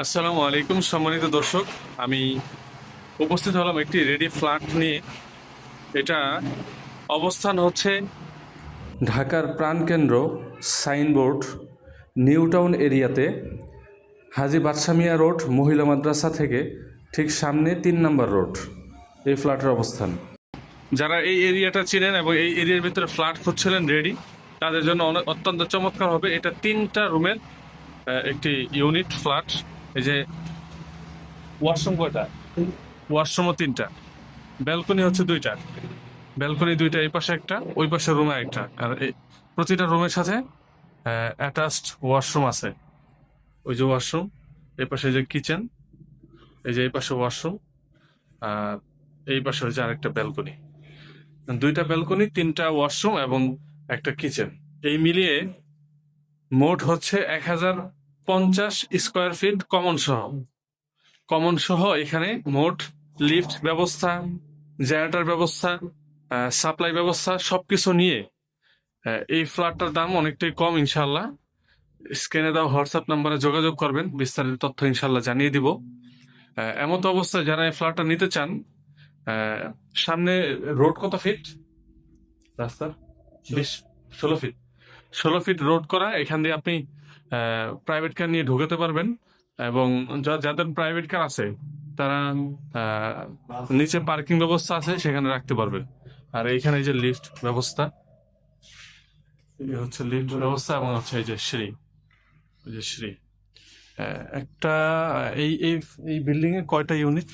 আসসালামু আলাইকুম সম্মানিত দর্শক। আমি উপস্থিত হলাম একটি রেডি ফ্ল্যাট নিয়ে। এটা অবস্থান হচ্ছে ঢাকার প্রাণকেন্দ্র সাইনবোর্ড নিউ টাউন এরিয়াতে, হাজী বাদশা মিয়া রোড মহিলা মাদ্রাসা থেকে ঠিক সামনে 3 নম্বর রোড। এই ফ্ল্যাটের অবস্থান, যারা এই এরিয়াটা চিনেন এবং এই এরিয়ার ভিতরে ফ্ল্যাট খুঁজছিলেন রেডি, তাদের জন্য অত্যন্ত চমৎকার হবে। এটা 3টা রুমের একটি ইউনিট ফ্ল্যাট। এই যে ওয়াশরুম কয়টা? ওয়াশরুমও 3টা, ব্যালকনি হচ্ছে 2টা। ব্যালকনি 2টা, এই পাশে একটা, ওই পাশে রুমে একটা। আর প্রতিটা রুমের সাথে অ্যাটাচড ওয়াশরুম আছে। ওই যে ওয়াশরুম, এই পাশে যে কিচেন, এই যে এই পাশে ওয়াশরুম, আর এই পাশে হচ্ছে আরেকটা ব্যালকনি। 2টা ব্যালকনি, 3টা ওয়াশরুম এবং একটা কিচেন, এই মিলিয়ে মোট হচ্ছে 1050 স্কোয়ার ফিট কমন সহ এখানে মোট লিফট ব্যবস্থা, জেনারেটর ব্যবস্থা, সাপ্লাই ব্যবস্থা সবকিছু নিয়ে এই ফ্ল্যাটটার দাম অনেকটাই কম ইনশাল্লাহ। স্ক্রিনে দেওয়া হোয়াটসঅ্যাপ নাম্বারে যোগাযোগ করবেন, বিস্তারিত তথ্য ইনশাল্লাহ জানিয়ে দিব। এমন তো অবস্থায় যারা এই ফ্ল্যাটটা নিতে চান, সামনে রোড কত ফিট? রাস্তার 16 ফিট। 16 ফিট রোড করা, এখান দিয়ে আপনি প্রাইভেট কার নিয়ে ঢুকাতে পারবেন। এবং যাদের প্রাইভেট কার আছে তারা নিচে পার্কিং ব্যবস্থা আছে, সেখানে রাখতে পারবে। আর এইখানে এই যে লিফট ব্যবস্থা, এই হচ্ছে লিফট ব্যবস্থা এবং হচ্ছে এই যে সিঁড়ি, এই যে সিঁড়ি। একটা এই এই এই বিল্ডিং এ কয়টা ইউনিট?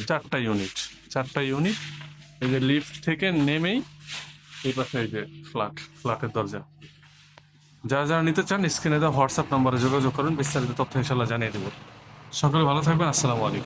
4টা ইউনিট। 4টা ইউনিট। এই যে লিফট থেকে নেমেই এই পাশে এই যে ফ্ল্যাটের দরজা। যারা যারা নিতে চান স্ক্রিনে দেওয়া হোয়াটসঅ্যাপ নাম্বারে যোগাযোগ করুন, বিস্তারিত তথ্য ইনশাল্লাহ জানিয়ে দেবো। সকলে ভালো থাকবেন। আসসালামু আলাইকুম।